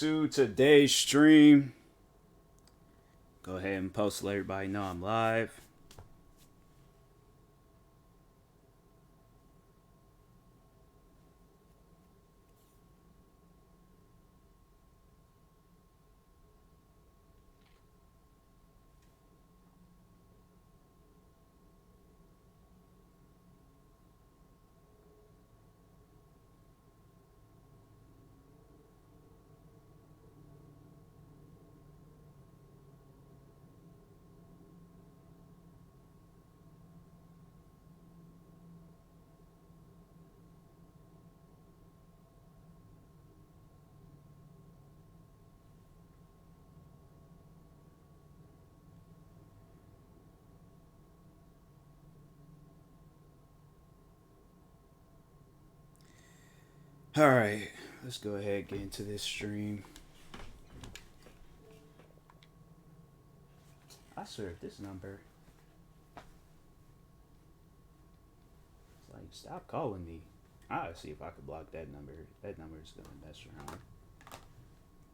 To today's stream. Go ahead and post to let everybody know I'm live. Alright, let's go ahead and get into this stream. I swear this number. It's like, stop calling me. I'll see if I can block that number. That number is gonna mess around.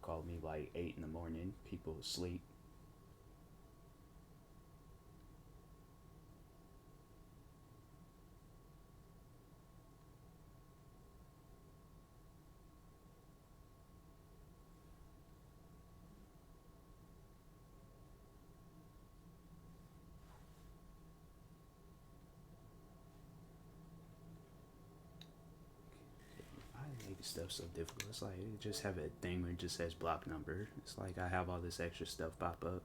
Call me like 8 in the morning. People asleep. I make stuff so difficult. It's like it just have a thing where it just says block number. It's like I have all this extra stuff pop up.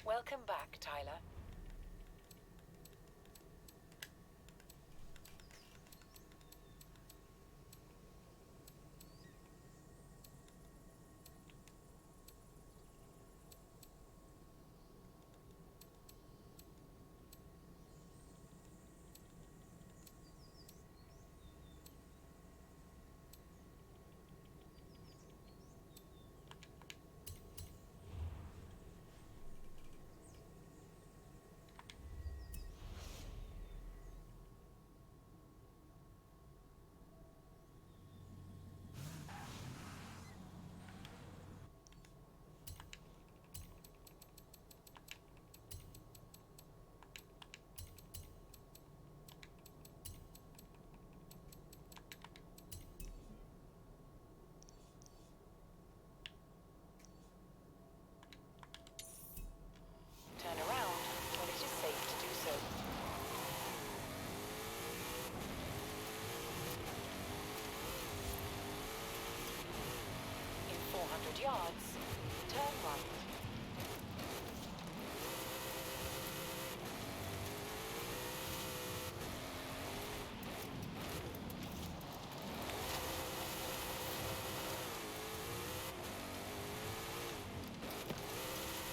Welcome back, Tyler. Turn around when it is safe to do so. In 400 yards, turn right.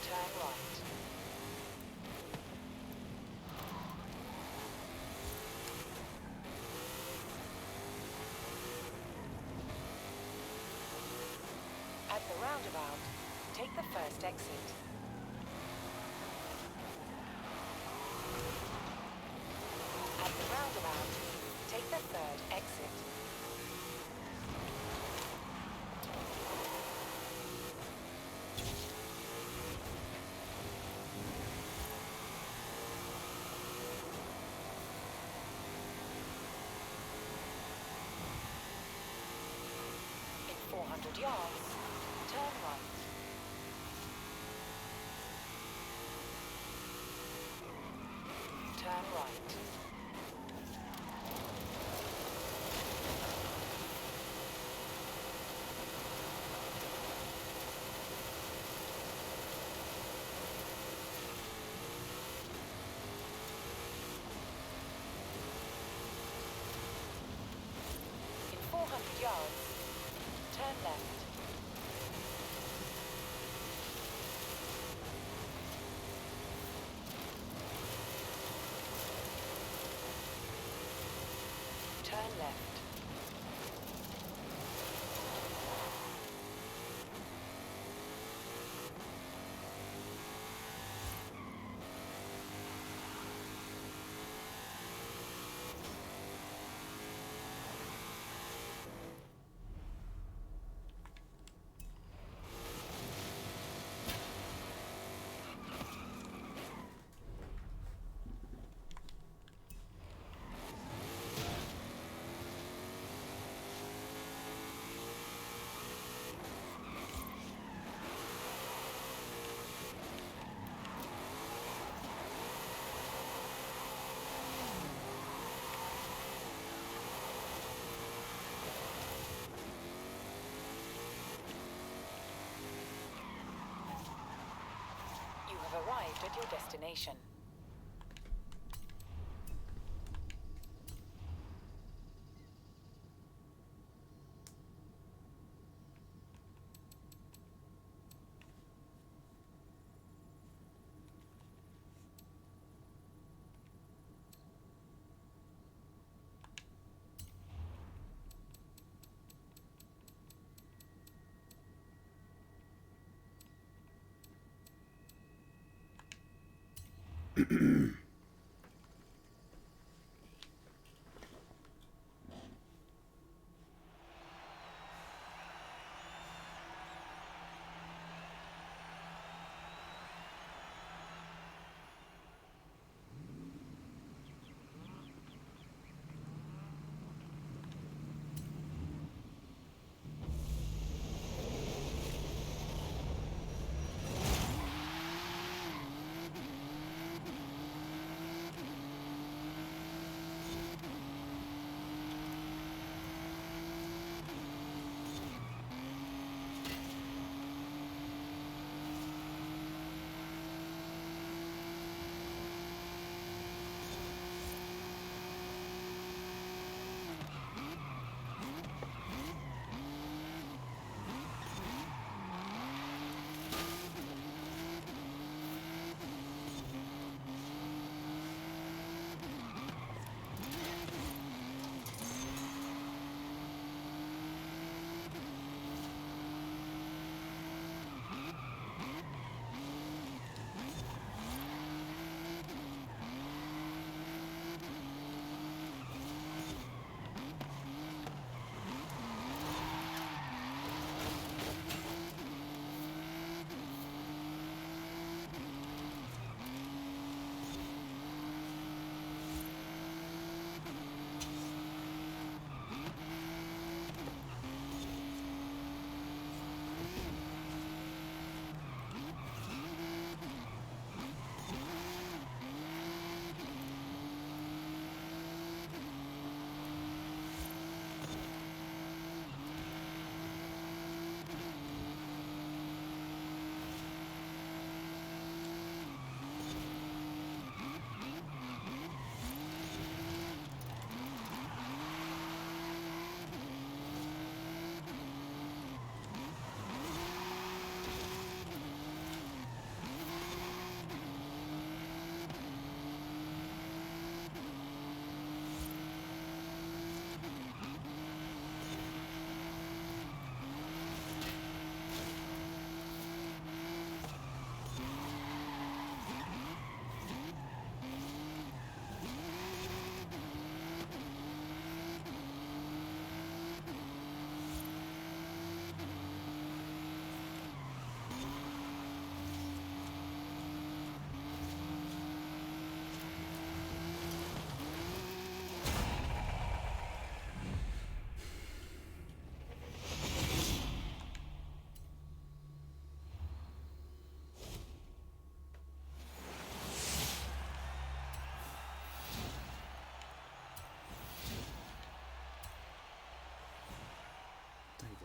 Turn right. At the roundabout, take the first exit. At the roundabout, take the third exit. In 400 yards, turn right. turn right. In 400 yards, turn left. Turn left. You have arrived at your destination.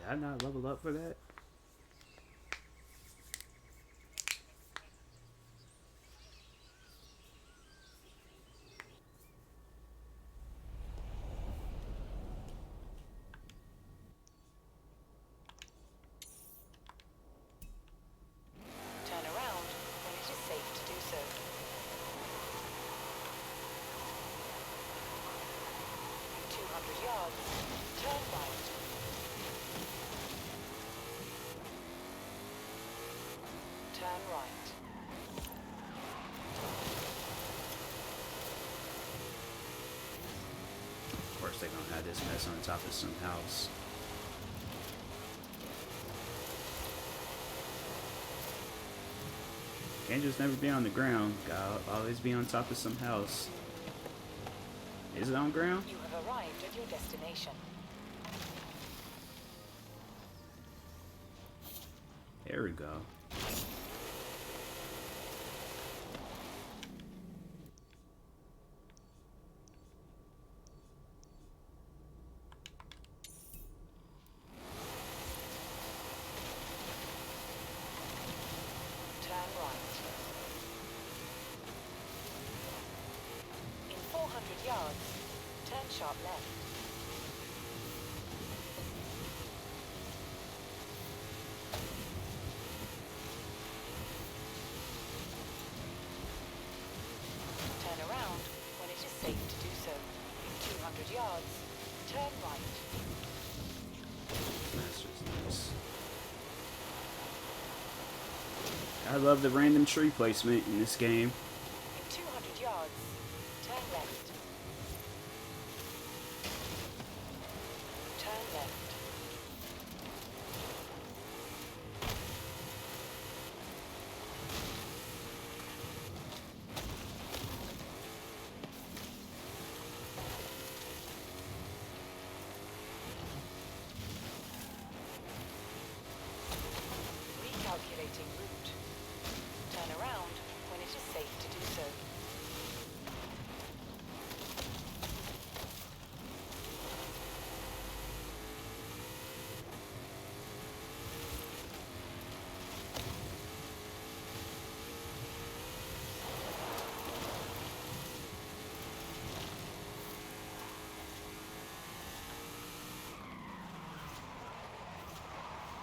I not level up for that? Turn around when it is safe to do so. In 200 yards, turn right. Turn right. Of course, they're gonna have this mess on top of some house. Can't just never be on the ground. Gotta always be on top of some house. Is it on ground? You have arrived at your destination. There we go. Turn right. In 400 yards, turn sharp left. Turn around when it is safe to do so. In 200 yards, turn right. That's just nice. I love the random tree placement in this game. In 200 yards, turn left. Turn left. Recalculating route. Turn around when it is safe to do so.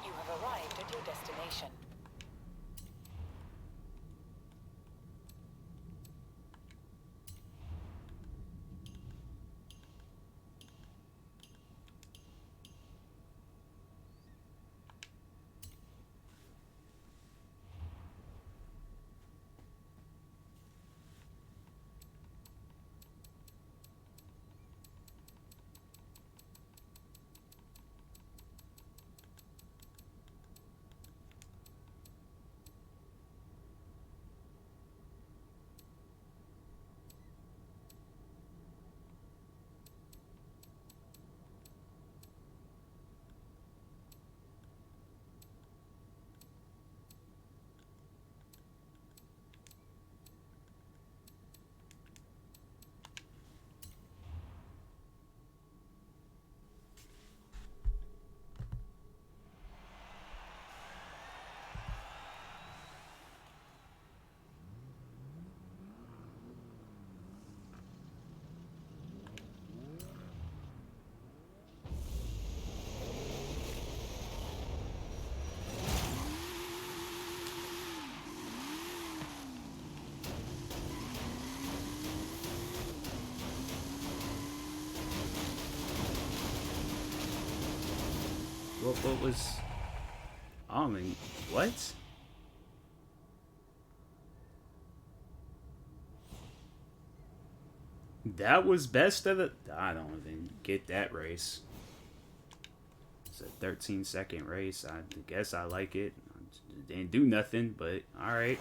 You have arrived at your destination. What was... I mean, what? That was best of it? I don't even get that race. It's a 13-second race. I guess I like it. Didn't do nothing, but alright.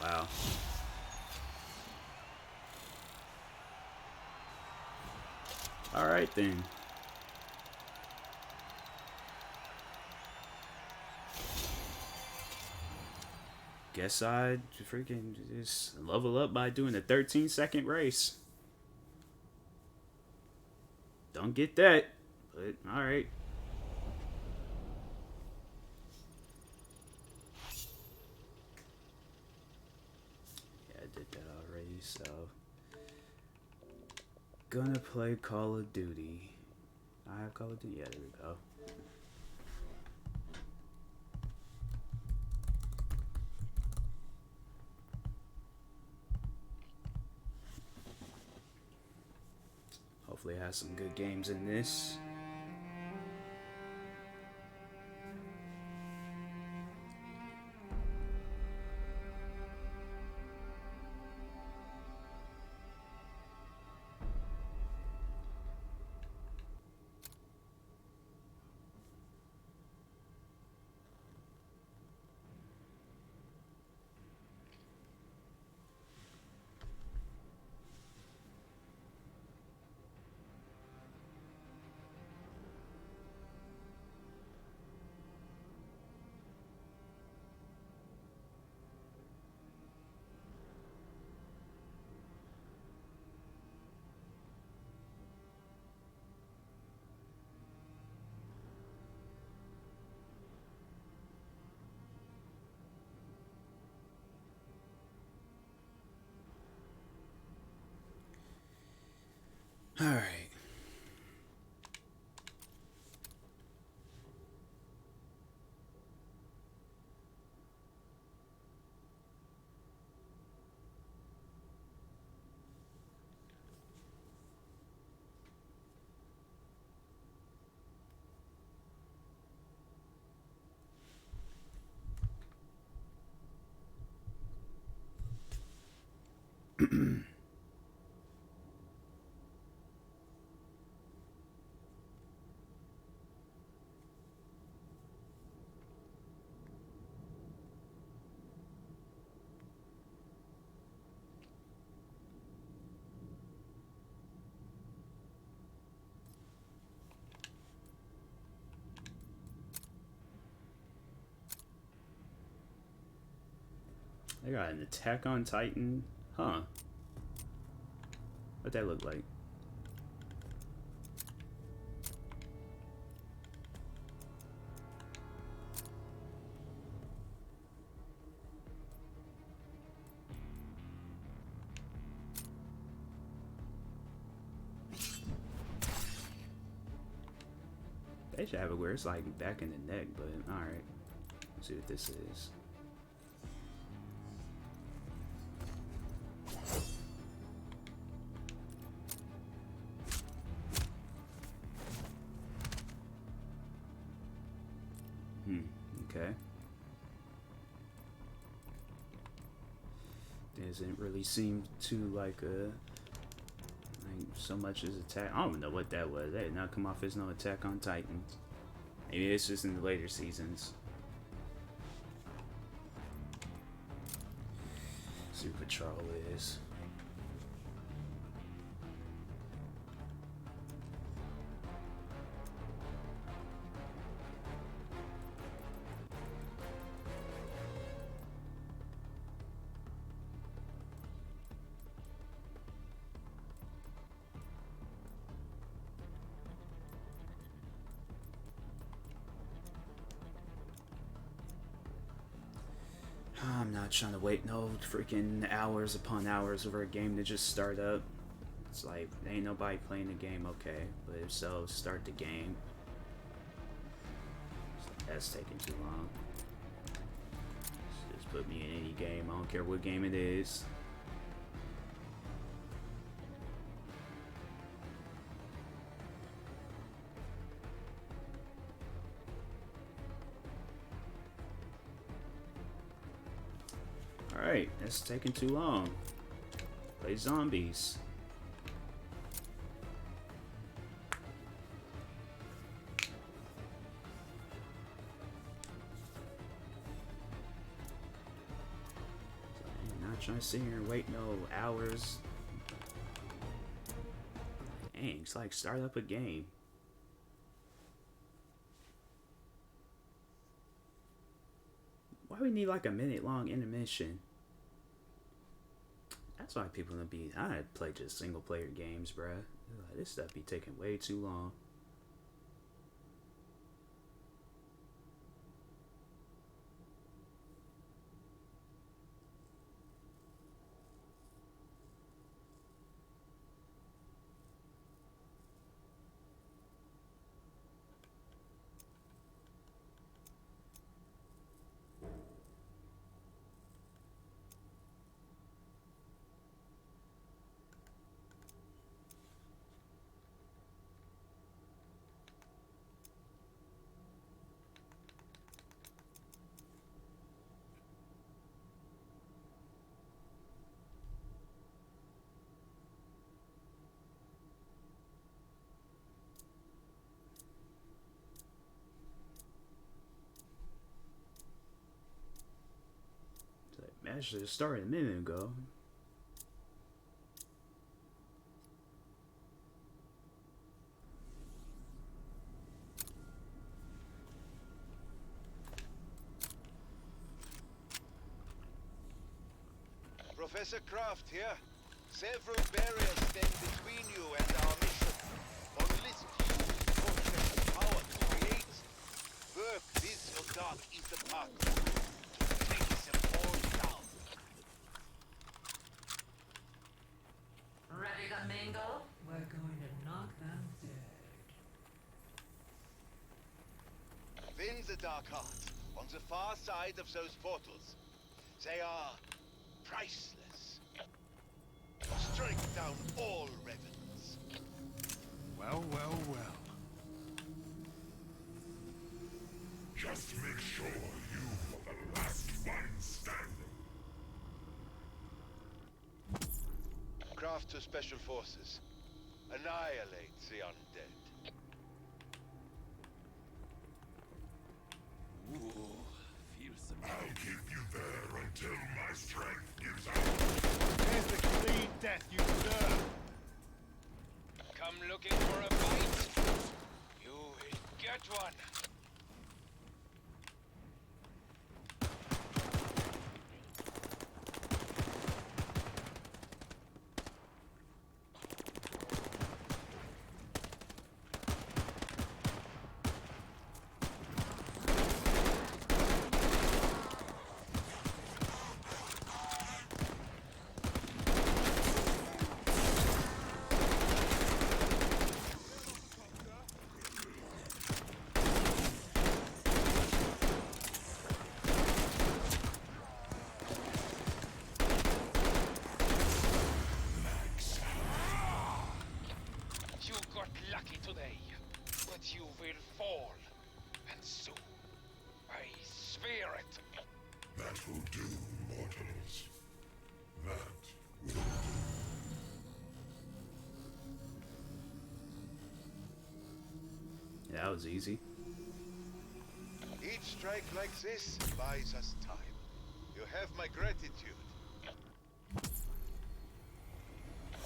Wow. Alright then. Guess I freaking just level up by doing a 13-second race. Don't get that, but alright. Yeah, I did that already, so. Gonna play Call of Duty. I have Call of Duty? Yeah, there we go. Hopefully it has some good games in this. Alright. They got an Attack on Titan. Huh. What'd that look like? They should have it where it's like back in the neck, but alright. Let's see what this is. Okay. Doesn't really seem to like so much as attack. I don't even know what that was. That did not come off as no Attack on Titans. Maybe it's just in the later seasons. See what Patrol is. I'm not trying to wait no freaking hours upon hours for a game to just start up. It's like, ain't nobody playing the game, okay. But if so, start the game. That's taking too long. Just put me in any game, I don't care what game it is. Alright, that's taking too long. Play zombies. I'm not trying to sit here and wait no hours. Dang, it's like start up a game. Why we need like a minute long intermission? That's why people gonna be. I play just single player games, bruh. Like, this stuff be taking way too long. Match should have started a minute ago. Professor Kraft here. Several barriers stand between you and our mission. Only use Forza's power to create. Work with your dark ether partner to take them all down. Ready to mingle? We're going to knock them dead. Win the Dark Hearts on the far side of those portals. They are priceless. Strike down all rebels. Well, well, well. Just make sure you are the last one standing. Craft to Special Forces. Annihilate the undead. Ooh, feels some. I'll keep you there until my strength gives out. There's the clean death you deserve. Come looking for a fight? You will get one. Today, but you will fall, and so I swear it. That will do, mortals. That will do. Yeah, that was easy. Each strike like this buys us time. You have my gratitude.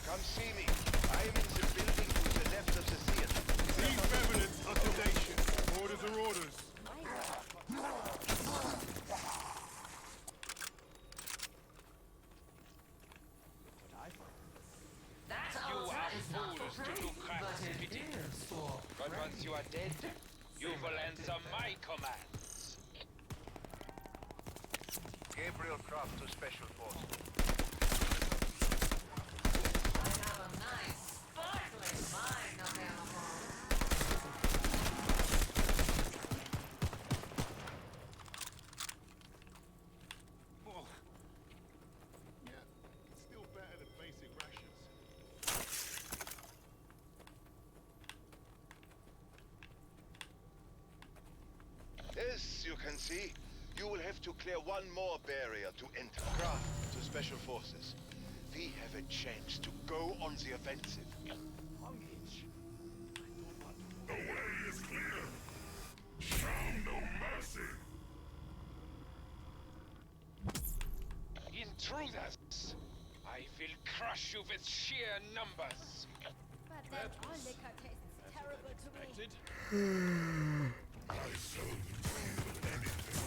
Come see me. I'm in the building to the left of the theater. Leave evidence of sedation. Orders are orders. That You altar are is not fools for to praise, do but crafts it pity. is for But praise. once you are dead, you will answer my commands. Gabriel Croft to Special Forces. I have a nice, sparkling mind available. Oh. Yeah, still better than basic rations. As you can see, you will have to clear one more barrier to enter. Craft to Special Forces. We have a chance to go on the offensive. The way is clear. Show no mercy. Intruders! I will crush you with sheer numbers. But then all liquor tastes terrible to me. I seldom feel anything.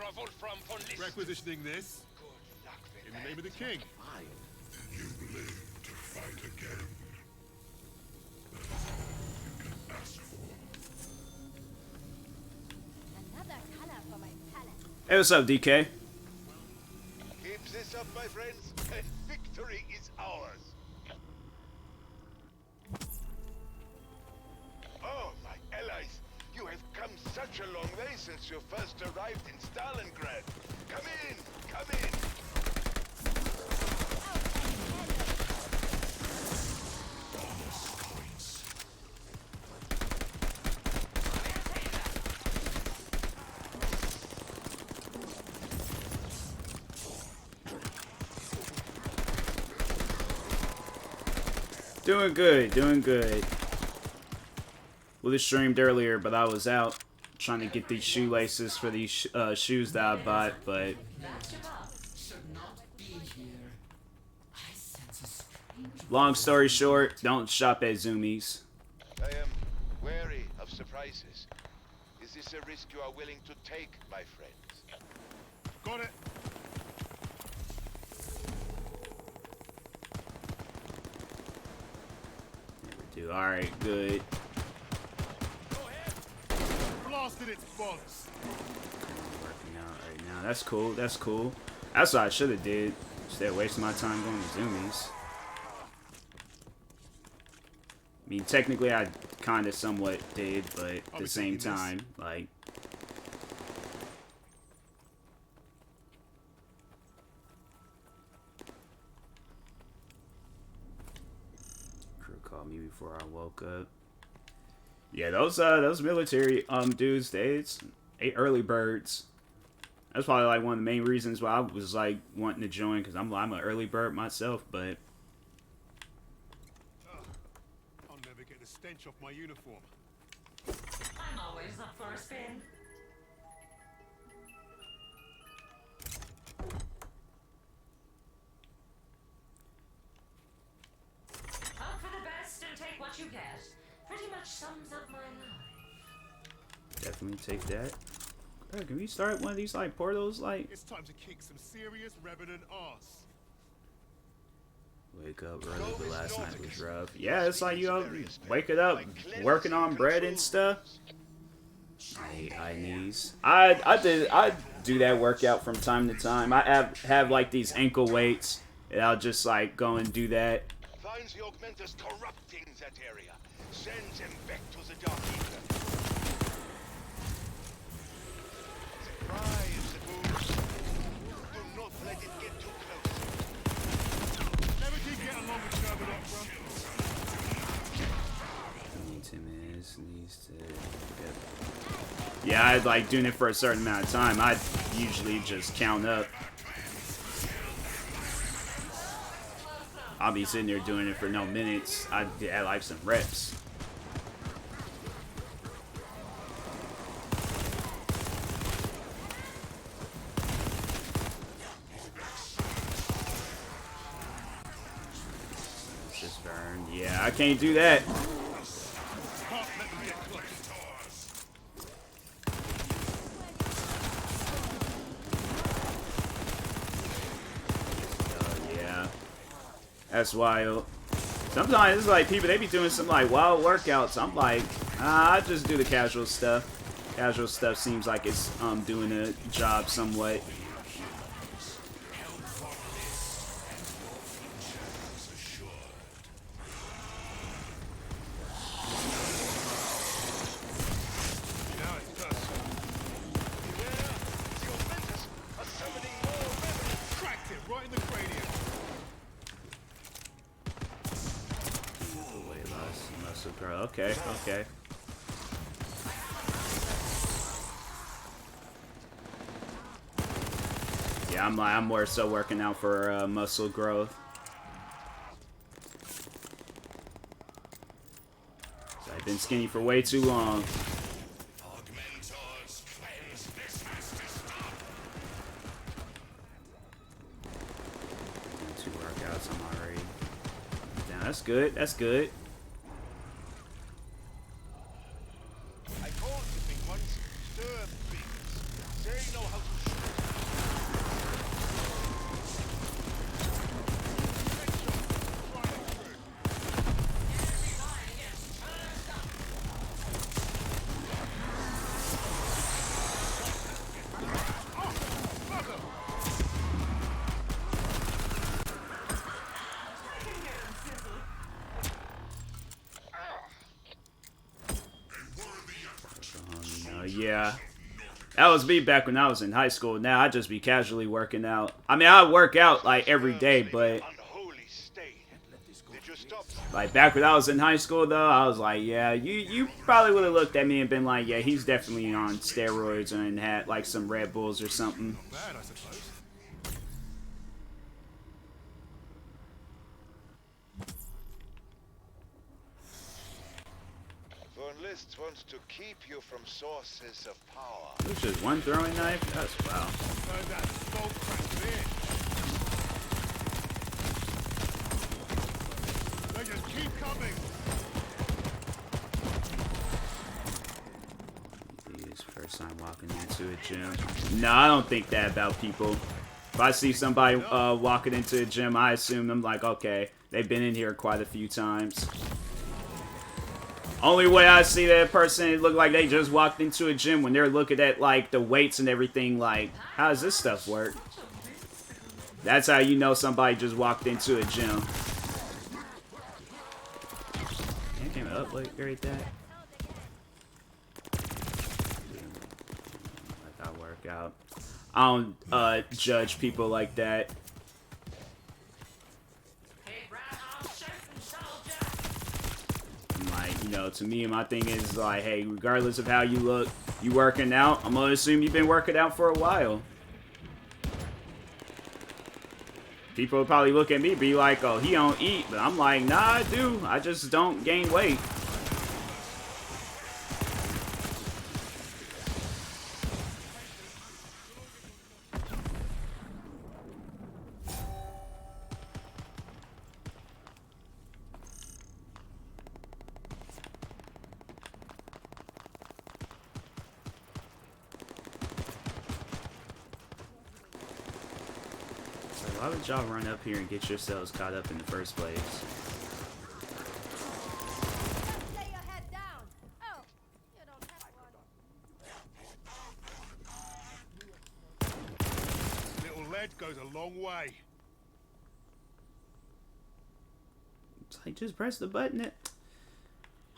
travel from von List. Requisitioning this. Good luck with In the that. name of the king. You live to fight again. That is all you can ask for. Another color for my palette. Hey, what's up, DK? Keep this up, my friends, and victory is ours. Oh, my allies, you have come such a long way since you first arrived in Stalingrad. Come in, come in. Doing good, doing good. Well, this streamed earlier, but I was out trying to get these shoelaces for these shoes that I bought, but long story short, don't shop at Zoomies. I am wary of surprises. Is this a risk you are willing to take, my friends? Got it. Dude, alright, good. Blasted its boss. Working out right now. That's cool, that's cool. That's what I should have did. Instead of wasting my time going to Zoomies. I mean, technically I kind of somewhat did, but at the same time, like... Crew called me before I woke up. Yeah, those military dudes, they early birds. That's probably like one of the main reasons why I was like wanting to join, because I'm an early bird myself, but I'll never get the stench off my uniform. I'm always up for a spin. Hope for the best and take what you get. Pretty much sums up my life. definitely take that. Bro, can we start one of these like portals? Like, It's time to kick some serious revenant ass. wake up early, but last night was rough. Yeah, it's like you wake it up, working on bread and stuff. I hate high knees. I do that workout from time to time. I have like these ankle weights, and I'll just like go and do that. Finds the augmenters corrupting that area. Sends them back to the Dark Eater. Surprise, the boost. Do not let it get too close. Never did get along with German opera. 10 minutes needs to get... Yeah, I like doing it for a certain amount of time. I usually just count up. I'll be sitting there doing it for no minutes. I add like some reps. Let's just burn. Yeah, I can't do that. Can't let them get close. Yeah, that's wild. Sometimes it's like people, they be doing some like wild workouts. I'm like, I just do the casual stuff. Casual stuff seems like it's doing a job somewhat. Now it's personal. Beware, the augmenters are summoning more revenants. Cracked it right in the cranium. Weight loss, muscle growth. Okay, okay. Yeah, I'm more so working out for muscle growth. So I've been skinny for way too long. Augmentors, cleanse this has to stop. Doing 2 workouts, I'm already. Damn, that's good. That's good. I called the big ones stir beaks. They know how to Yeah. That was me back when I was in high school. Now I just be casually working out. I mean, I work out like every day, but Unholy state. Did you stop? like back when I was in high school, though, I was like, yeah, you probably would have looked at me and been like, yeah, he's definitely on steroids and had like some Red Bulls or something. Bad, I suppose. Von List wants to keep you from sources of power. It was just one throwing knife? That's wow. Heard that smoke crack in. They just keep coming. His first time walking into a gym. No, I don't think that about people. If I see somebody walking into a gym, I assume them like, okay, they've been in here quite a few times. Only way I see that person, it look like they just walked into a gym when they're looking at like the weights and everything. Like, how does this stuff work? That's how you know somebody just walked into a gym. It came up like right that. Let that work out. I don't judge people like that. Like, you know, to me, my thing is like, hey, regardless of how you look, you working out, I'm gonna assume you've been working out for a while. People will probably look at me, be like, oh, he don't eat, but I'm like, nah, I do. I just don't gain weight. Why would y'all run up here and get yourselves caught up in the first place? Lay your head down. Oh, you don't have one. Little lead goes a long way. It's like, just press the button.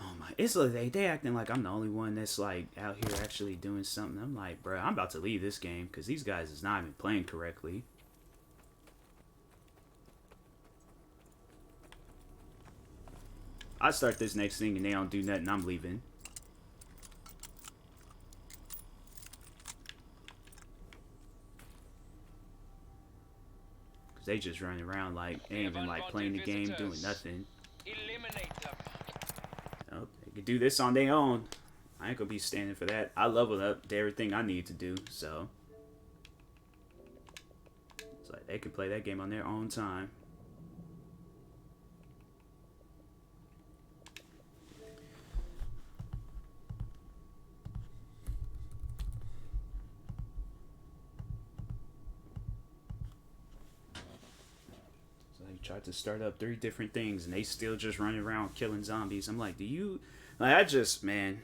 Oh my, it's like they acting like I'm the only one that's like out here actually doing something. I'm like, bro, I'm about to leave this game because these guys is not even playing correctly. I start this next thing and they don't do nothing, I'm leaving. Cause they just running around like they ain't even like playing the game, doing nothing. Eliminate them. Oh, they can do this on their own. I ain't gonna be standing for that. I leveled up to everything I need to do, so it's like they can play that game on their own time. Tried to start up 3 different things and they still just running around killing zombies. I'm like, do you like, I just, man,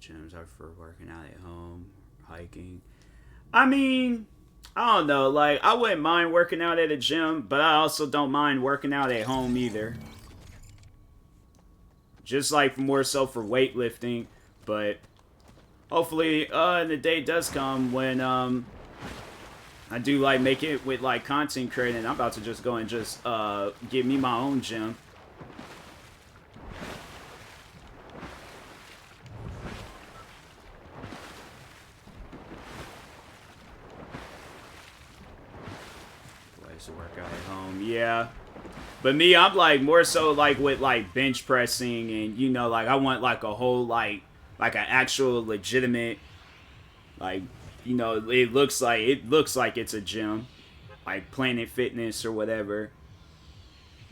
gyms are for working out at home, hiking. I mean, I don't know, like, I wouldn't mind working out at a gym, but I also don't mind working out at home either. Just like more so for weightlifting, but hopefully the day does come when I do like make it with like content creating. I'm about to just go and just get me my own gym. Ways to work out at home, yeah. But me, I'm like more so like with like bench pressing and you know like I want like a whole like an actual legitimate like you know it looks like it's a gym like Planet Fitness or whatever.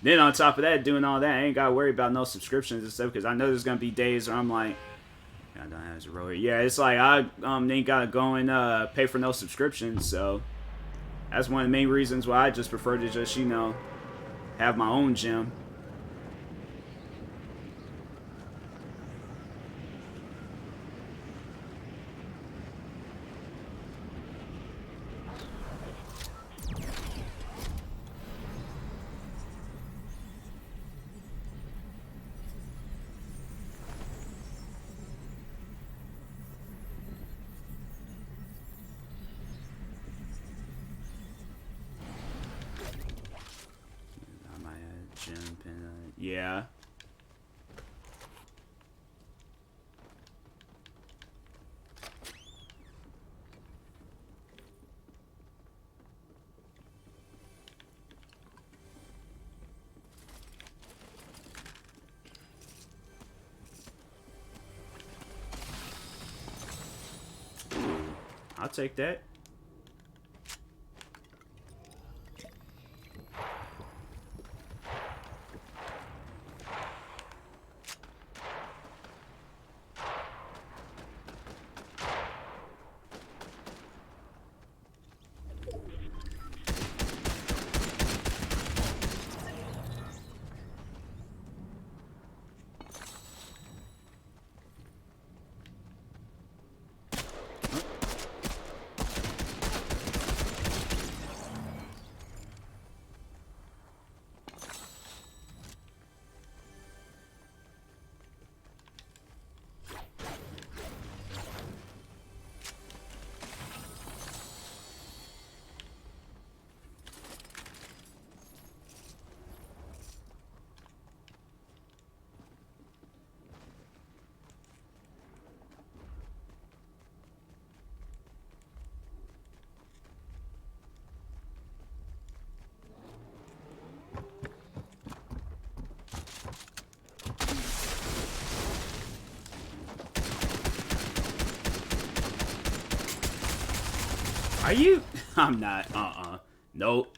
Then on top of that, doing all that, I ain't gotta worry about no subscriptions and stuff because I know there's gonna be days where I'm like, I don't have a rower. Yeah, it's like I ain't gotta go and pay for no subscriptions, so that's one of the main reasons why I just prefer to just you know have my own gym. I might have gym pin. Yeah. I'll take that. Are you? I'm not. Nope.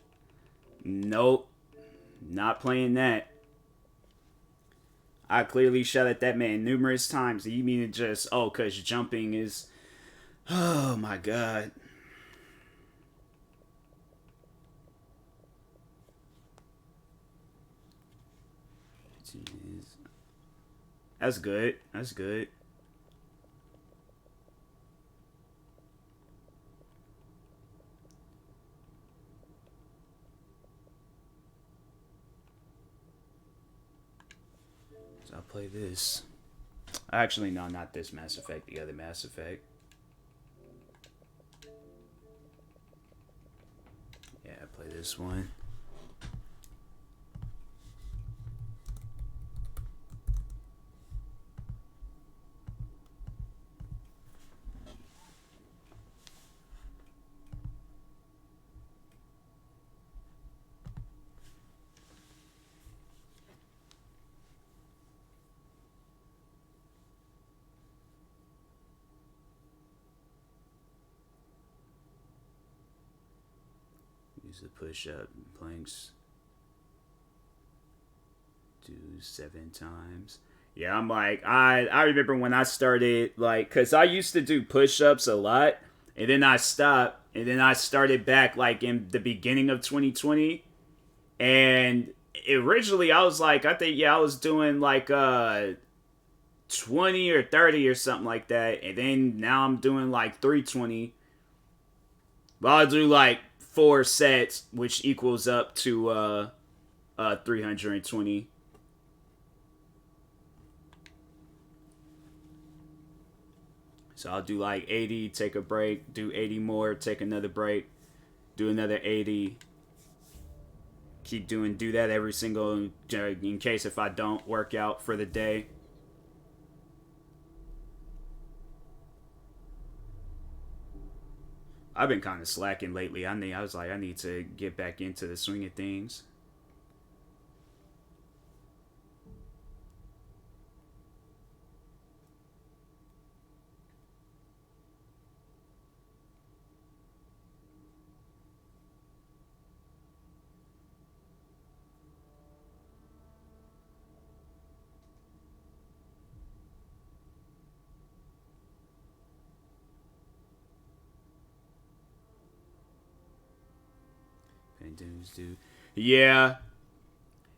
Nope. Not playing that. I clearly shot at that man numerous times. You mean to just, oh, because jumping is... Oh, my God. Jeez. That's good. That's good. So I'll play this. Actually, no, not this Mass Effect. The other Mass Effect. Yeah, play this one. Use the push-up planks. Do 7 times. Yeah, I'm like, I remember when I started, like, because I used to do push-ups a lot, and then I stopped, and then I started back, like, in the beginning of 2020, and originally I was like, I think, yeah, I was doing, like, 20 or 30 or something like that, and then now I'm doing, like, 320, but I'll do, like, 4 sets, which equals up to 320. So I'll do like 80, take a break, do 80 more, take another break, do another 80. Do that every single, in case if I don't work out for the day. I've been kind of slacking lately. I was like, I need to get back into the swing of things. Pandemics do. Yeah.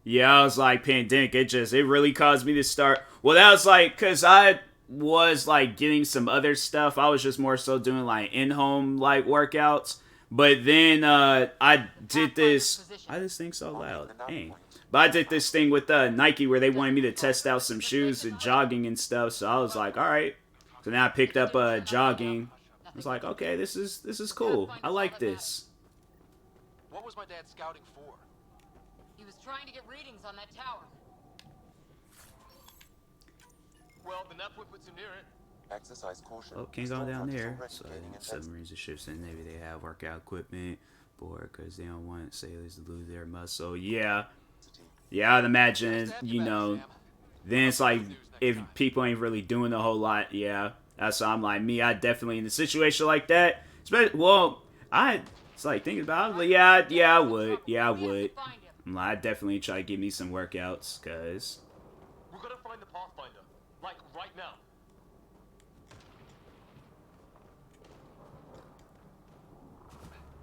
Yeah, I was like, pandemic, it really caused me to start. Well, that was like, because I was like getting some other stuff. I was just more so doing like in-home like workouts. But then I did this. Why this thing so loud? Dang. But I did this thing with Nike where they wanted me to test out some shoes and jogging and stuff. So I was like, all right. So now I picked up jogging. I was like, okay, this is cool. I like this. What was my dad scouting for? He was trying to get readings on that tower. Well, the net puts him near it. Exercise caution. Oh, can't go down there. So submarines and ships and Navy, they have workout equipment for because they don't want sailors to lose their muscle. Yeah. Yeah, I'd imagine, you know, then it's like if people ain't really doing a whole lot, yeah. That's why I'm like, me, I definitely in a situation like that. Well, it's like thinking about it, but yeah, I would. Yeah, I would. I'm like, I'd definitely try to give me some workouts, because We're gonna find the Pathfinder. Like, right now.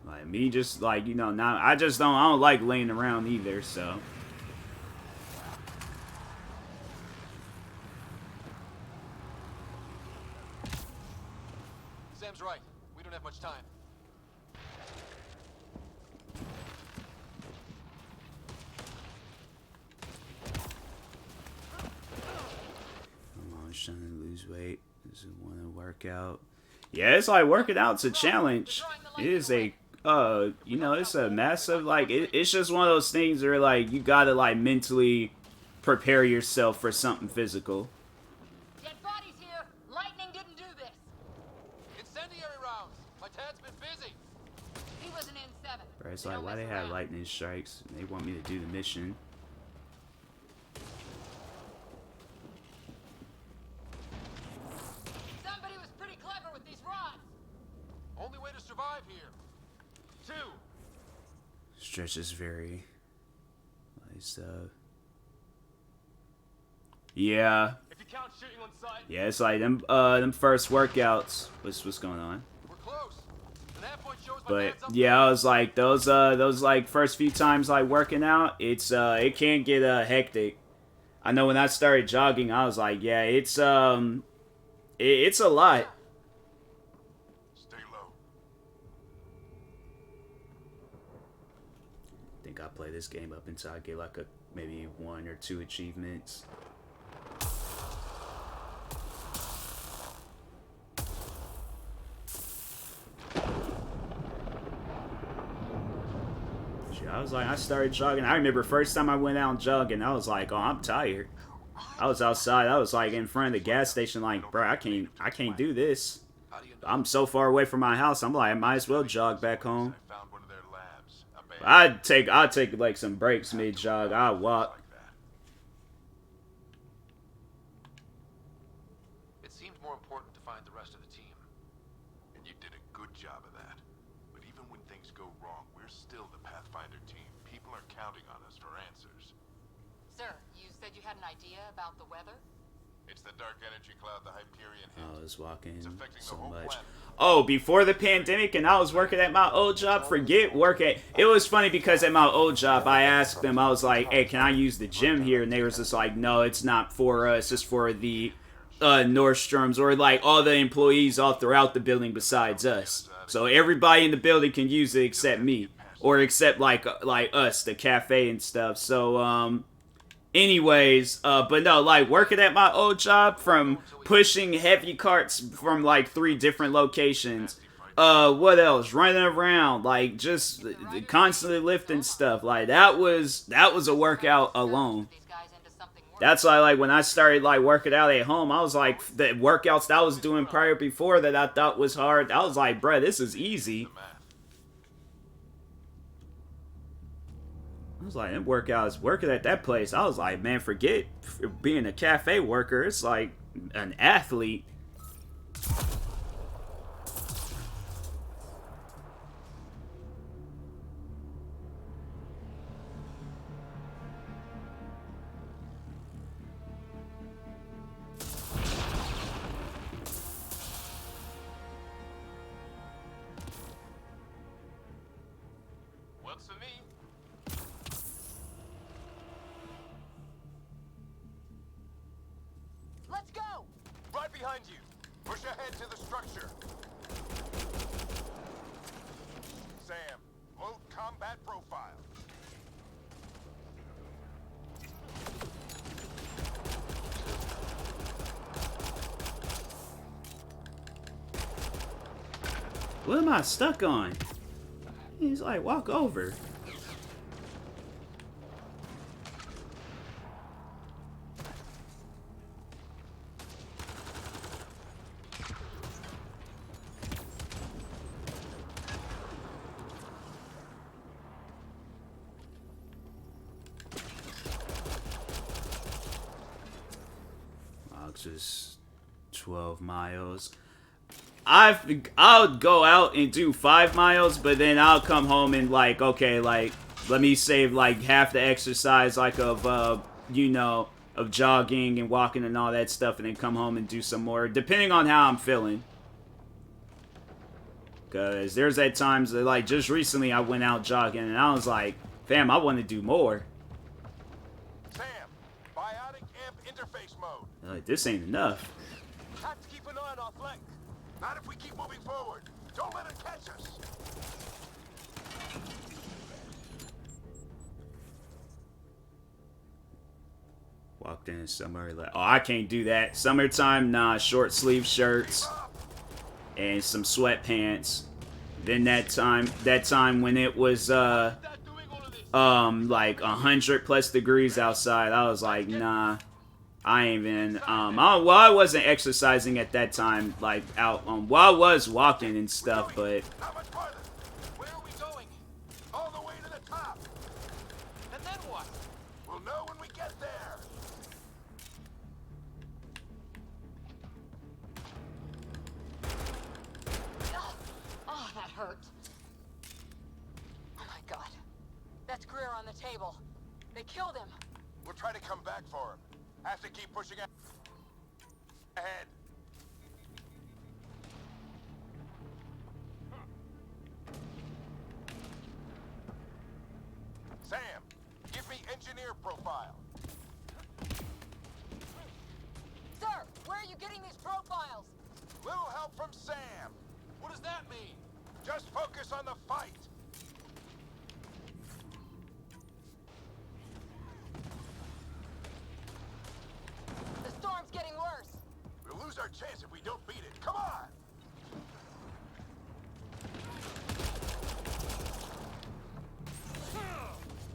like me just like, you know, now I don't like laying around either, so. Sam's right. We don't have much time. Come on, trying to lose weight. Does it want to work out? Yeah, it's like working out's a challenge. It is a, you know, it's a massive, like, it's just one of those things where, like, you gotta, like, mentally prepare yourself for something physical. Dead bodies here. Lightning didn't do this. Incendiary rounds. My dad's been busy. He wasn't in 7. Right, it's like, why they have lightning strikes? They want me to do the mission. Somebody was pretty clever with these rods. Only way to survive here. 2. Stretch is very nice. Yeah. If you count shooting on sight. Yeah, it's like them first workouts. What's going on? We're close. An half point shows my But dad's up yeah, I was like those like first few times like working out, it's it can get hectic. I know when I started jogging, I was like, yeah, it's it's a lot. Stay low. I think I'll play this game up until I get like maybe 1 or 2 achievements. I was like, I started jogging. I remember first time I went out jogging, I was like, oh, I'm tired. I was outside. I was like in front of the gas station, like, bro, I can't do this. I'm so far away from my house. I'm like, I might as well jog back home. Found one of their labs. I'd take like some breaks mid jog. I'd walk. It seemed more important to find the rest of the team. And you did a good job of that. But even when things go wrong, we're still the Pathfinder team. People are counting on us for answers. Sir, you said you had an idea about the weather? It's the dark energy cloud the Hyperion hit. I was walking affecting the so whole much. planet. Oh, before the pandemic and I was working at my old job, forget work at... It was funny because at my old job, I asked them, I was like, hey, can I use the gym here? And they was just like, no, it's not for us. It's for the Nordstroms or like all the employees all throughout the building besides us. So everybody in the building can use it except me. Or except like us, the cafe and stuff. So, anyways, but no, like working at my old job from pushing heavy carts from like 3 different locations. What else? Running around, like just constantly lifting stuff. Like that was a workout alone. That's why like when I started like working out at home, I was like the workouts that I was doing prior before that I thought was hard. I was like, bruh, this is easy. I was like, them workouts, working at that place, I was like, man, forget being a cafe worker. It's like an athlete. Works for me. Let's go! Right behind you. Push ahead to the structure. Sam, load combat profile. What am I stuck on? He's like, walk over. Just 12 miles. I'll go out and do 5 miles, but then I'll come home and like, okay, like let me save like half the exercise, like of you know, of jogging and walking and all that stuff, and then come home and do some more, depending on how I'm feeling. Cause there's at times that, like, just recently I went out jogging and I was like, fam, I want to do more. Sam, biotic amp interface mode. Like, this ain't enough. Have to keep an eye on our flank. Not if we keep moving forward. Don't let it catch us. Walked in summer, like, oh, I can't do that. Summertime, nah, short sleeve shirts and some sweatpants. Then that time when it was like 100+ degrees outside, I was like, nah, I ain't even I wasn't exercising at that time, like out well, I was walking and stuff, but How much farther? Where are we going? All the way to the top. And then what? We'll know when we get there. Oh, that hurt. Oh my god. That's Greer on the table. They killed him. We'll try to come back for him. Have to keep pushing ahead. Sam, give me engineer profile. Sir, where are you getting these profiles? Little help from Sam. What does that mean? Just focus on the fight. The storm's getting worse. We'll lose our chance if we don't beat it. Come on!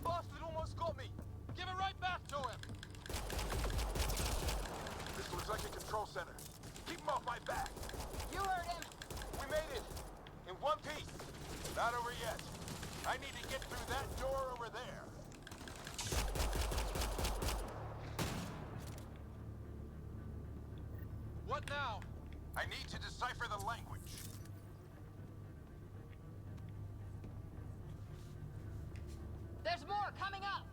Bastard almost got me. Give it right back to him. This looks like a control center. Keep him off my back. You heard him. We made it. In one piece. Not over yet. I need to get through that door over there. What now? I need to decipher the language. There's more coming up.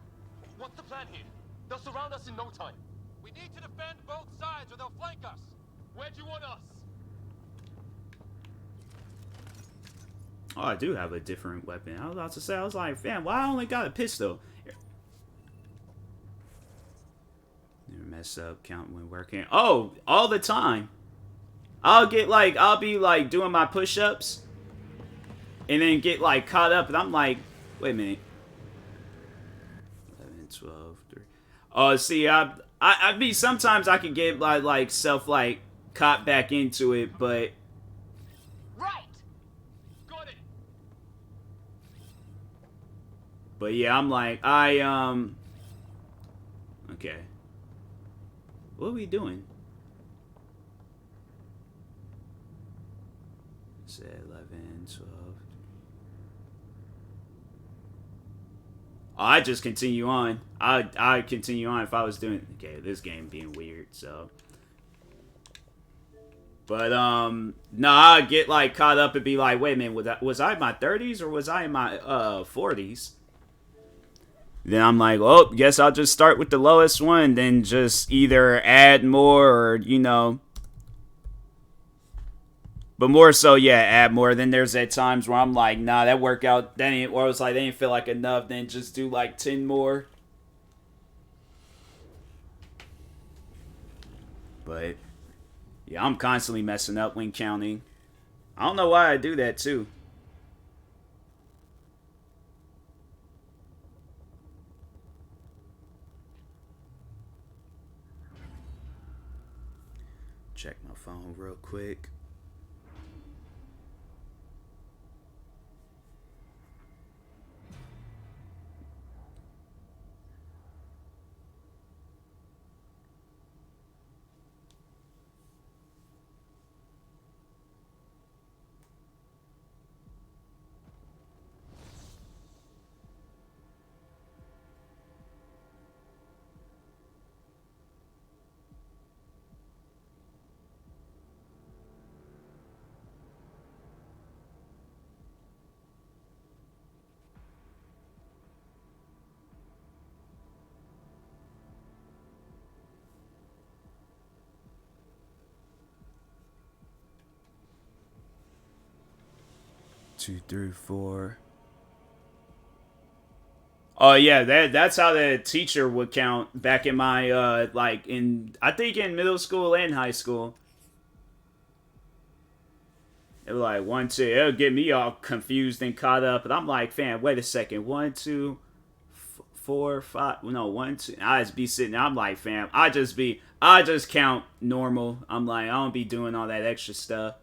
What's the plan here? They'll surround us in no time. We need to defend both sides or they'll flank us. Where do you want us? oh, I do have a different weapon. I was about to say, I was like, fam, why I only got a pistol? Never mess up, count when working. Oh, all the time. I'll be like doing my push-ups and then get like caught up and I'm like, wait a minute. 11, 12, 3. Oh, see, I mean, sometimes I can get like self like caught back into it, but Right. Got it. but yeah, I'm like, okay. What are we doing? Say 11, 12. Oh, I just continue on. I continue on if I was doing. Okay, this game being weird, so. But no, I get like caught up and be like, wait a minute, was I in my 30s or was I in my 40s? Then I'm like, oh, guess I'll just start with the lowest one, then just either add more or, you know, But more so, yeah, add more. Then there's at times where I'm like, nah, that workout, that ain't, or it's like, they didn't feel like enough, then just do like 10 more. But, yeah, I'm constantly messing up when counting. I don't know why I do that, too. Check my phone real quick. Two, three, four. Oh yeah, that's how the teacher would count back in my like in I think in middle school and high school. It was like 1, 2. It'll get me all confused and caught up, and I'm like, fam, wait a second, 1, 2, 4, 5. No, 1, 2. I just be sitting there. I'm like, fam, I just count normal. I'm like, I don't be doing all that extra stuff.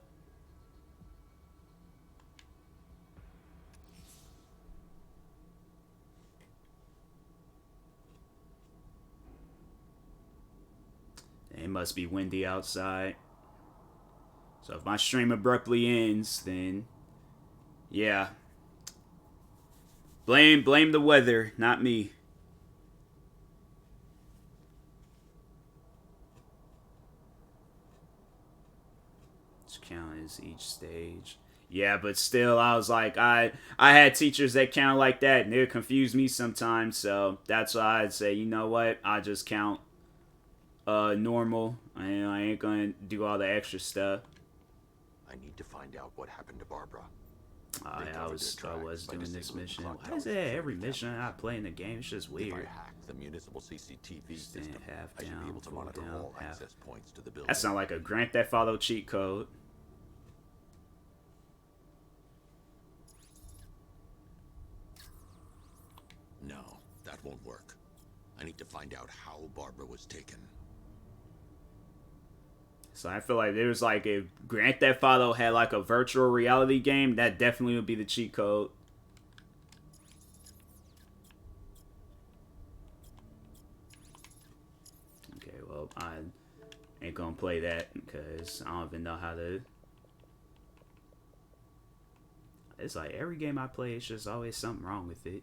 It must be windy outside. So if my stream abruptly ends, then yeah. Blame the weather, not me. Let's count as each stage. Yeah, but still, I was like, I had teachers that count like that, and they would confuse me sometimes. So that's why I'd say, you know what? I just count normal. I ain't gonna do all the extra stuff. I need to find out what happened to Barbara. Yeah, I was doing this mission. Why is that every mission I play in the game? It's just weird. If I hack the municipal CCTV system, half I should down, be able to full monitor down, all half. access points to the building. That sounds like a Grand Theft Auto cheat code. No, that won't work. I need to find out how Barbara was taken. So I feel like there's like if Grand Theft Auto had like a virtual reality game, that definitely would be the cheat code. Okay, well, I ain't gonna play that because I don't even know how to. It's like every game I play, it's just always something wrong with it.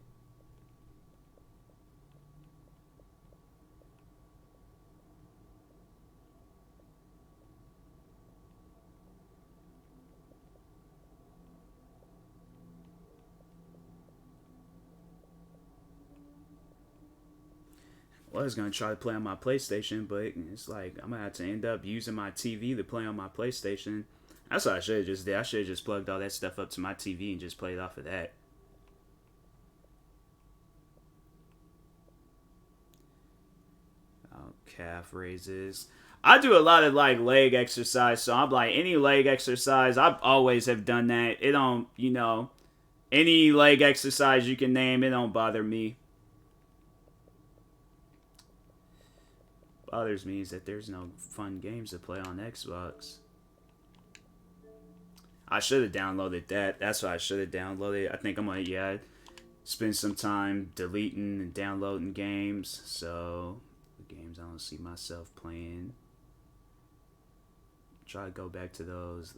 Well, I was gonna try to play on my PlayStation, but it's like I'm gonna have to end up using my TV to play on my PlayStation. That's what I should have just did. I should have just plugged all that stuff up to my TV and just played off of that. Oh, calf raises. I do a lot of like leg exercise, so I'm like any leg exercise. I've always have done that. It don't, any leg exercise you can name, it don't bother me. Bothers me is that there's no fun games to play on Xbox. I should have downloaded that. That's what I should have downloaded. I think I'm gonna, spend some time deleting and downloading games. So, the games I don't see myself playing. Try to go back to those.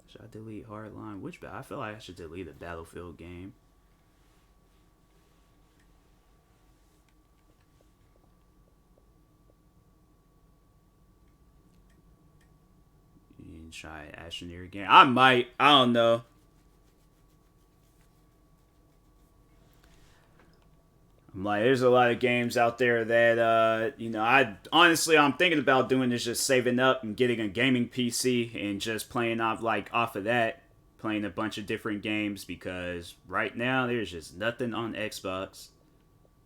Should I delete Hardline? I feel like I should delete a Battlefield game. Try Astroneer again. I might. I don't know. I'm like, there's a lot of games out there that, you know, I'm thinking about doing is just saving up and getting a gaming PC and just playing off of that, playing a bunch of different games, because right now there's just nothing on Xbox.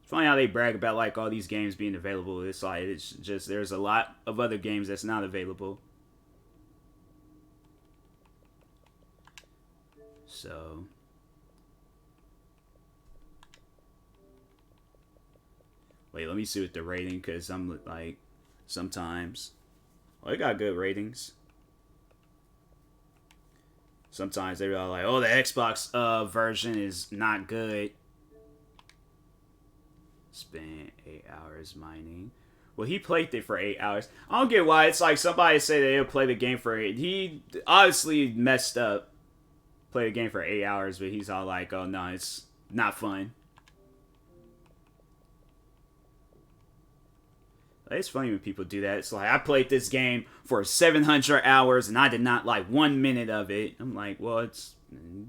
It's funny how they brag about like all these games being available. It's like, it's just, there's a lot of other games that's not available. So wait, let me see what the rating, because I'm like, sometimes, well, they got good ratings. Sometimes they're all like, oh, the Xbox version is not good. Spent 8 hours mining. Well, he played it for 8 hours. I don't get why. It's like somebody say they'll play the game for 8. He obviously messed up. Played the game for 8 hours, but he's all like, oh, no, it's not fun. It's funny when people do that. It's like, I played this game for 700 hours and I did not like 1 minute of it. I'm like, well, you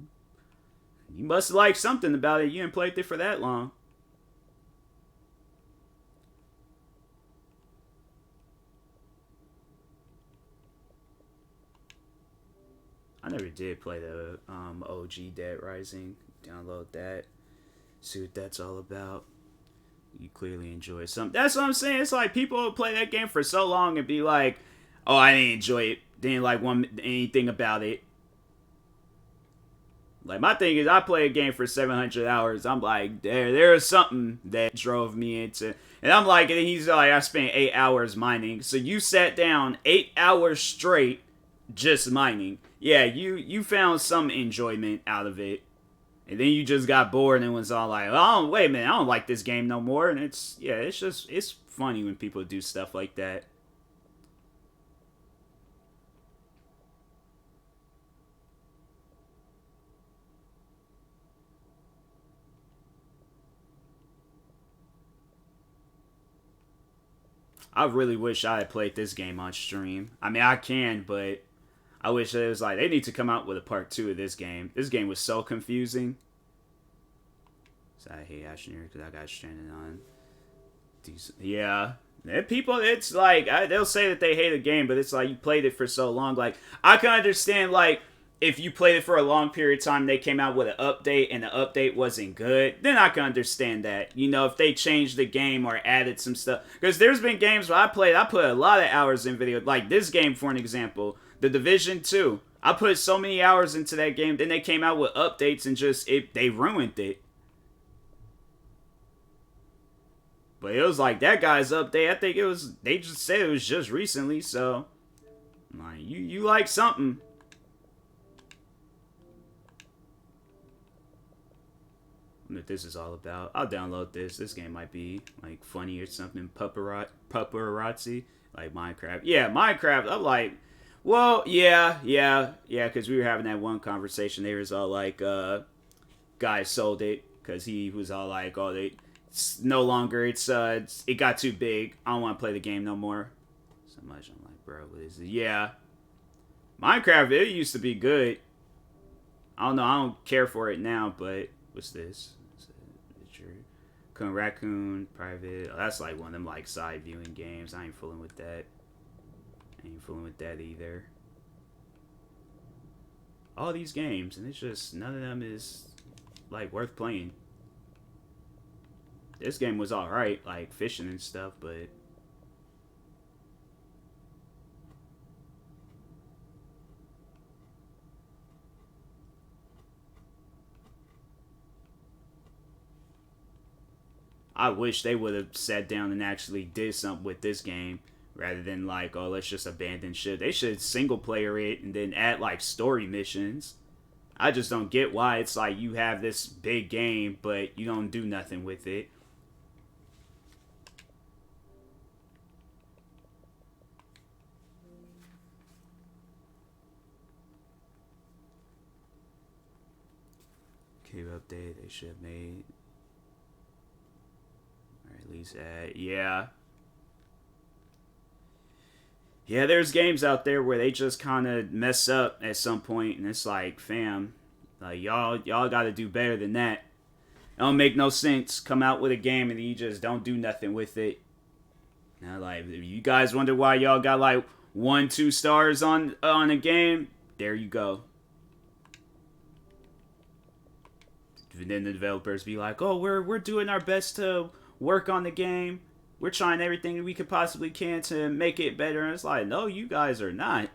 must like something about it. You didn't play it for that long. I never did play the OG Dead Rising. Download that. See what that's all about. You clearly enjoy something. That's what I'm saying. It's like people play that game for so long and be like, oh, I didn't enjoy it. Didn't like anything about it. Like, my thing is, I play a game for 700 hours. I'm like, there's something that drove me into. And I'm like, and he's like, I spent 8 hours mining. So you sat down 8 hours straight just mining. Yeah, you found some enjoyment out of it. And then you just got bored and was all like, oh, wait a minute, I don't like this game no more. And it's funny when people do stuff like that. I really wish I had played this game on stream. I mean, I can, but I wish it was like, they need to come out with a part 2 of this game. This game was so confusing. So I hate Ashenir because I got stranded on these. Yeah. People, it's like, they'll say that they hate a game, but it's like, you played it for so long. Like, I can understand, like, if you played it for a long period of time, they came out with an update and the update wasn't good, then I can understand that. You know, if they changed the game or added some stuff. Because there's been games where I put a lot of hours in video. Like this game, for an example, The Division 2. I put so many hours into that game, then they came out with updates and they ruined it. But it was like that guy's update. I think they just said it was just recently, so like you like something. What this is all about. I'll download this. This game might be like funny or something. Paparazzi, like Minecraft. Yeah, Minecraft. I'm like, well, yeah, because we were having that one conversation. They was all like, guy sold it because he was all like, oh, it's no longer. It got too big. I don't want to play the game no more. So much. I'm like, bro, what is it? Yeah, Minecraft. It used to be good. I don't know. I don't care for it now, but. What's this? Raccoon private. Oh, that's like one of them like side viewing games. I ain't fooling with that. I ain't fooling with that either. All these games, and it's just none of them is like worth playing. This game was alright, like fishing and stuff, but I wish they would have sat down and actually did something with this game rather than like, oh, let's just abandon shit. They should single player it and then add like story missions. I just don't get why it's like you have this big game, but you don't do nothing with it. Cave update they should have made. At least yeah, there's games out there where they just kind of mess up at some point, and it's like, fam, like y'all got to do better than that. don't make no sense. Come out with a game and you just don't do nothing with it. Now, like, if you guys wonder why y'all got like 1, 2 stars on a game, there you go. And then the developers be like, "Oh, we're doing our best to work on the game. We're trying everything we could possibly can to make it better." And it's like, no, you guys are not.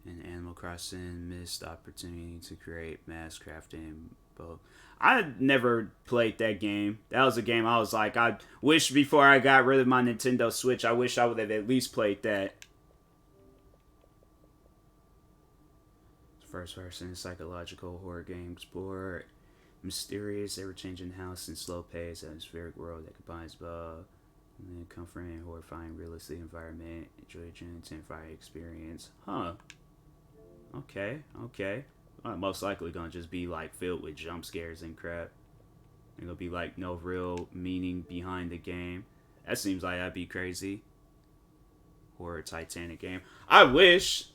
In Animal Crossing, missed opportunity to create mass crafting. But I never played that game. That was a game I was like, I wish before I got rid of my Nintendo Switch, I wish I would have at least played that. First person psychological horror game. Explore mysterious, ever-changing house and slow pace, atmospheric world that combines comforting and horrifying realistic environment. Enjoy a intensifying experience. Huh. Okay. Most likely gonna just be like filled with jump scares and crap. There's gonna be like no real meaning behind the game. That seems like that'd be crazy. Horror Titanic game. I wish.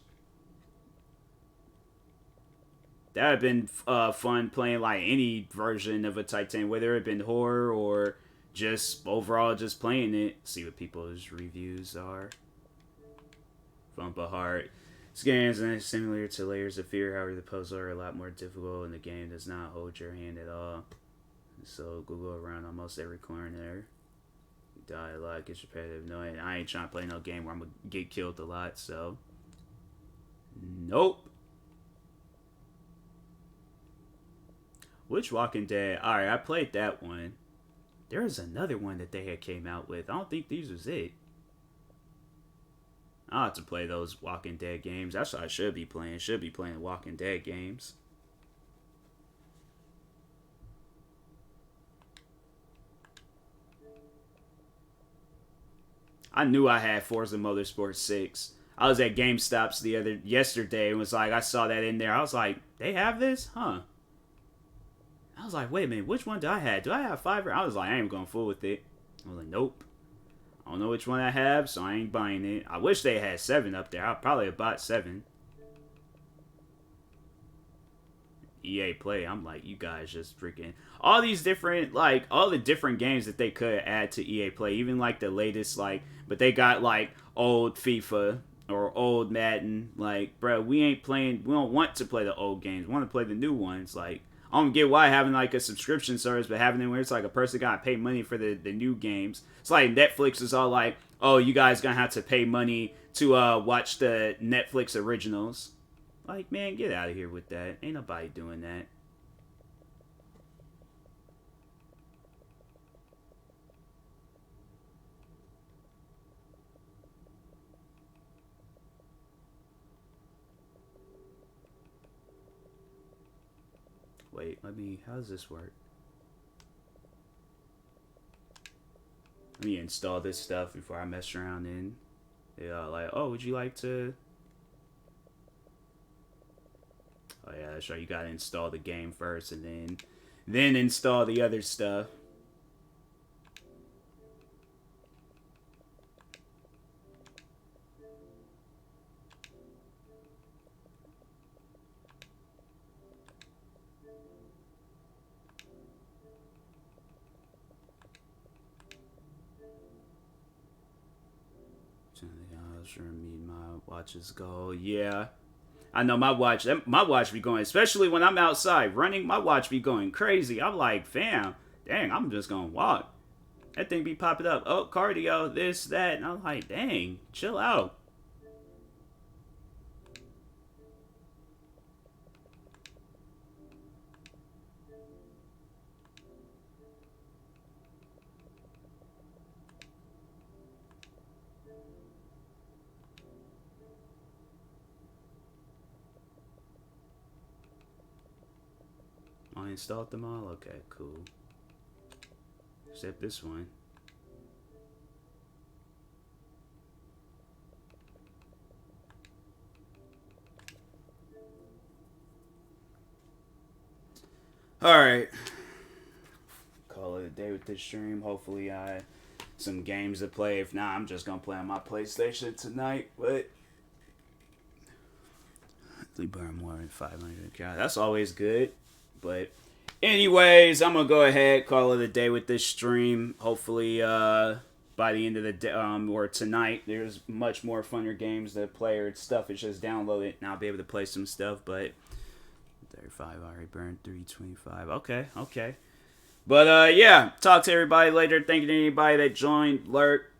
That'd have been fun playing like any version of a Titan, whether it been horror or just overall just playing it. See what people's reviews are. Bump a heart. This game is similar to Layers of Fear, however the puzzles are a lot more difficult and the game does not hold your hand at all. So Google around almost every corner. Die a lot, gets repetitive. No, I ain't trying to play no game where I'm gonna get killed a lot, so nope. Which Walking Dead? Alright, I played that one. There was another one that they had came out with. I don't think these was it. I'll have to play those Walking Dead games. That's what I should be playing. Should be playing Walking Dead games. I knew I had Forza Motorsport 6. I was at GameStop's yesterday and was like, I saw that in there. I was like, they have this? Huh. I was like, wait a minute, which one do I have? Do I have 5? I was like, I ain't gonna fool with it. I was like, nope. I don't know which one I have, so I ain't buying it. I wish they had 7 up there. I probably have bought 7. EA Play, I'm like, you guys just freaking... all these different, like, all the different games that they could add to EA Play. Even, like, the latest, like... but they got, like, old FIFA or old Madden. Like, bro, we ain't playing... we don't want to play the old games. We want to play the new ones. Like... I don't get why having like a subscription service, but having it where it's like a person gotta pay money for the new games. It's like Netflix is all like, oh, you guys gonna have to pay money to watch the Netflix originals. Like, man, get out of here with that. Ain't nobody doing that. Wait, how does this work? Let me install this stuff before I mess around in. Yeah, like, oh, would you like to... oh yeah, that's right, you gotta install the game first and then install the other stuff. Meet my watch's goal. Yeah, I know my watch be going, especially when I'm outside running, my watch be going crazy. I'm like, fam, dang, I'm just gonna walk. That thing be popping up. Oh, cardio, this, that. And I'm like, dang, chill out. installed them all? Okay, cool. Except this one. Alright. Call it a day with this stream. Hopefully some games to play. If not, I'm just gonna play on my PlayStation tonight. But burn more than 500. God, that's always good. But anyways, I'm gonna go ahead, call it a day with this stream. Hopefully by the end of the day, or tonight, there's much more funner games to play or stuff. It's just download it and I'll be able to play some stuff. But 35 already burned, 325. Okay. But yeah, talk to everybody later. Thank you to anybody that joined, lurked,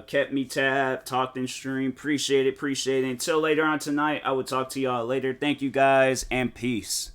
kept me tabbed, talked in stream. Appreciate it. Until later on tonight, I will talk to y'all later. Thank you guys, and peace.